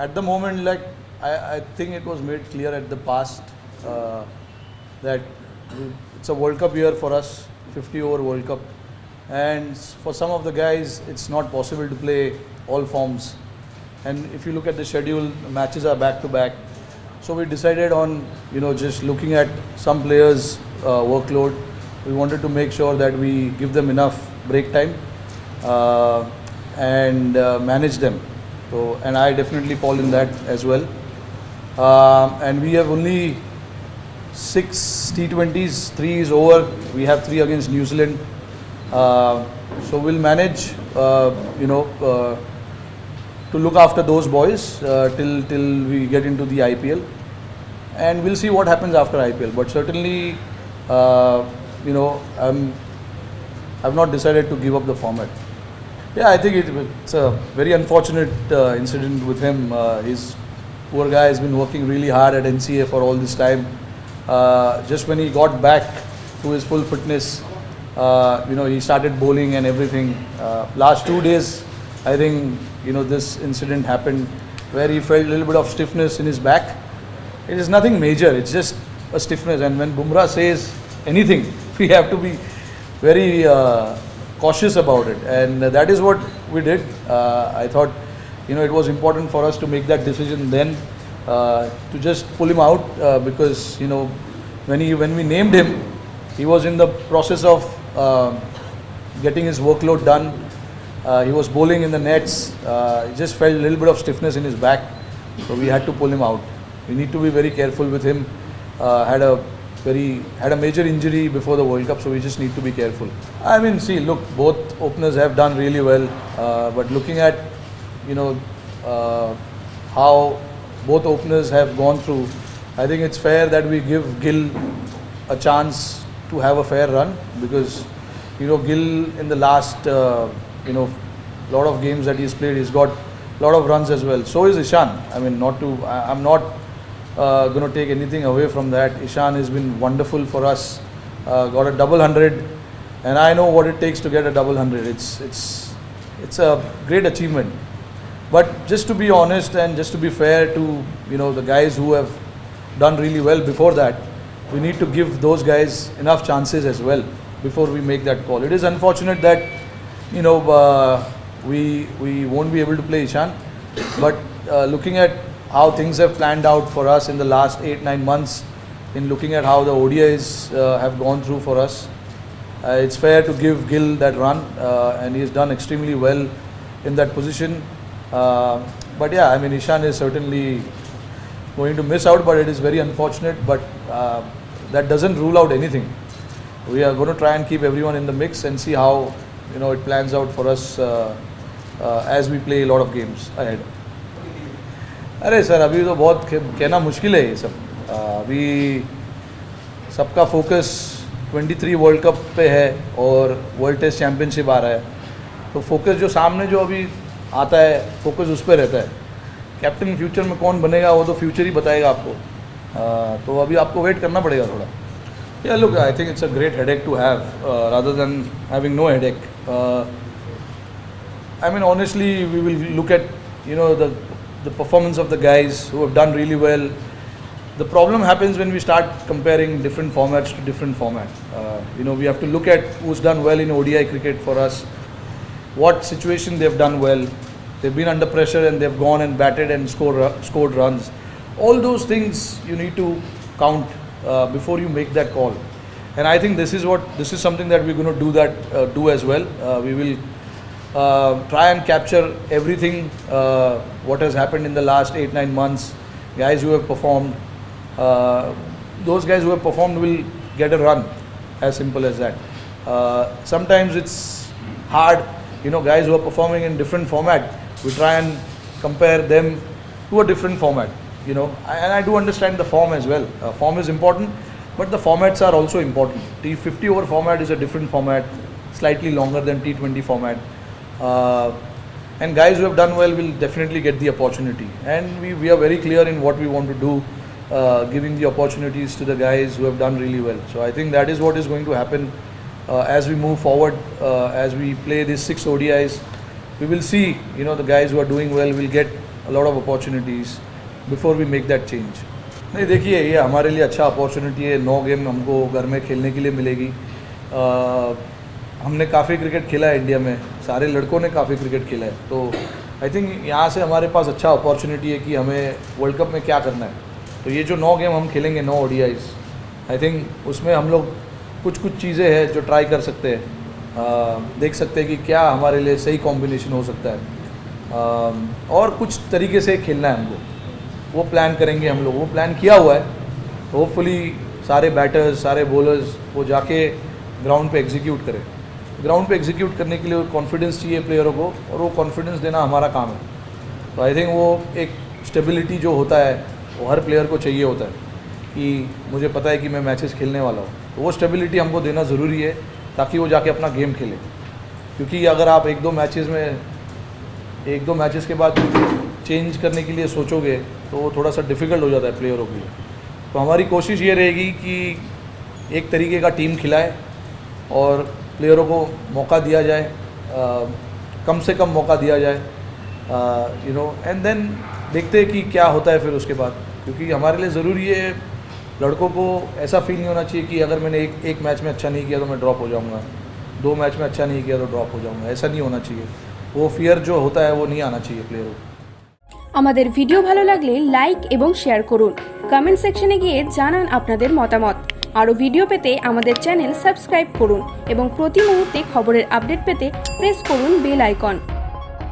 At the moment, like I think it was made clear at the past that it's a World Cup year for us, 50-over World Cup, and for some of the guys, it's not possible to play all forms. And if you look at the schedule, matches are back to back. So we decided on just looking at some players' workload. We wanted to make sure that we give them enough break time and manage them. So, and I definitely fall in that as well. And we have only 6 T20s, 3 is over. We have 3 against New Zealand. So we'll manage, to look after those boys till we get into the IPL, and we'll see what happens after IPL. But certainly, I've not decided to give up the format. Yeah, I think it's a very unfortunate incident with him. His poor guy has been working really hard at NCA for all this time. Just when he got back to his full fitness, he started bowling and everything. Last 2 days, I think this incident happened where he felt a little bit of stiffness in his back. It is nothing major, it's just a stiffness, and when Bumrah says anything, we have to be very cautious about it, and that is what we did. I thought it was important for us to make that decision then, to just pull him out, because when we named him, he was in the process of getting his workload done. He was bowling in the nets. He just felt a little bit of stiffness in his back, so we had to pull him out. We need to be very careful with him. Had a major injury before the World Cup, so we just need to be careful. I mean, see, look, both openers have done really well, but looking at how both openers have gone through, I think it's fair that we give Gill a chance to have a fair run, because Gill in the last lot of games that he's played, he's got a lot of runs as well. So is Ishan. I mean, I'm not going to take anything away from that. Ishan has been wonderful for us. Got a double 100, and I know what it takes to get a double 100. It's a great achievement. But just to be honest and just to be fair to the guys who have done really well before that, we need to give those guys enough chances as well before we make that call. It is unfortunate that we won't be able to play Ishan, but looking at how things have planned out for us in the last 8-9 months, in looking at how the ODIs have gone through for us, it's fair to give Gill that run, and he's done extremely well in that position. But yeah, I mean, Ishan is certainly going to miss out, but it is very unfortunate, but that doesn't rule out anything. We are going to try and keep everyone in the mix and see how it plans out for us as we play a lot of games ahead. अरे sir, अभी तो बहुत कहना मुश्किल है ये सब. अभी सबका फोकस 23 वर्ल्ड कप पे है और वर्ल्ड टेस्ट चैम्पियनशिप आ रहा है, तो फोकस जो सामने जो अभी आता है, फोकस उस पर रहता है. कैप्टन फ्यूचर में कौन बनेगा वो तो फ्यूचर ही बताएगा आपको. तो अभी आपको वेट करना पड़ेगा थोड़ा. Yeah, look, I think it's a great headache to have rather than having no headache. I mean, honestly, we will look at the performance of the guys who have done really well. The problem happens when we start comparing different formats to different formats. We have to look at who's done well in ODI cricket for us, what situation they've done well. They've been under pressure and they've gone and batted and scored runs. All those things you need to count before you make that call. And I think this is something that we're going to do as well. We will try and capture everything what has happened in the last 8-9 months. Guys who have performed, those guys who have performed will get a run, as simple as that. Sometimes it's hard, guys who are performing in different format, we try and compare them to a different format, and I do understand the form as well. Form is important, but the formats are also important. T50 over format is a different format, slightly longer than T20 format. And guys who have done well will definitely get the opportunity. And we are very clear in what we want to do, giving the opportunities to the guys who have done really well. So I think that is what is going to happen as we move forward, as we play these 6 ODIs. We will see, the guys who are doing well will get a lot of opportunities before we make that change. नहीं देखिए, ये हमारे लिए अच्छा opportunity है, 9 game हमको घर में खेलने के लिए मिलेगी। हमने काफ़ी क्रिकेट खेला है इंडिया में, सारे लड़कों ने काफ़ी क्रिकेट खेला है, तो आई थिंक यहाँ से हमारे पास अच्छा अपॉर्चुनिटी है कि हमें वर्ल्ड कप में क्या करना है। तो ये जो 9 गेम हम खेलेंगे, 9 ODIs, आई थिंक उसमें हम लोग कुछ चीज़ें हैं जो ट्राई कर सकते हैं, देख सकते हैं कि क्या हमारे लिए सही कॉम्बिनेशन हो सकता है, और कुछ तरीके से खेलना है हमको, वो प्लान करेंगे हम लोग। वो प्लान किया हुआ है, होपफुली सारे बैटर्स, सारे बॉलर्स वो जाके ग्राउंड पे एग्जीक्यूट करें। ग्राउंड पे एग्जीक्यूट करने के लिए कॉन्फिडेंस चाहिए प्लेयरों को, और वो कॉन्फिडेंस देना हमारा काम है। तो आई थिंक वो एक स्टेबिलिटी जो होता है वो हर प्लेयर को चाहिए होता है कि मुझे पता है कि मैं मैचेस खेलने वाला हूँ, तो वो स्टेबिलिटी हमको देना ज़रूरी है ताकि वो जाके अपना गेम खेले। क्योंकि अगर आप 1-2 मैचेस के बाद चेंज करने के लिए सोचोगे तो वो थोड़ा सा डिफ़िकल्ट हो जाता है प्लेयरों के लिए। तो हमारी कोशिश ये रहेगी कि एक तरीके का टीम खिलाए और प्लेयरों को मौका दिया जाए, कम से कम मौका दिया जाए, एंड देन देखते हैं कि क्या होता है फिर उसके बाद। क्योंकि हमारे लिए ज़रूरी है, लड़कों को ऐसा फील नहीं होना चाहिए कि अगर मैंने एक मैच में अच्छा नहीं किया तो मैं ड्रॉप हो जाऊँगा, 2 मैच में अच्छा नहीं किया तो ड्रॉप हो जाऊँगा, ऐसा नहीं होना चाहिए। वो फियर जो होता है वो नहीं आना चाहिए प्लेयरों को। আমাদের ভিডিও ভালো লাগলে লাইক এবং শেয়ার করুন, কমেন্ট সেকশনে গিয়ে জানান আপনাদের মতামত। আরও ভিডিও পেতে আমাদের চ্যানেল সাবস্ক্রাইব করুন এবং প্রতি মুহূর্তে খবরের আপডেট পেতে প্রেস করুন বেল আইকন।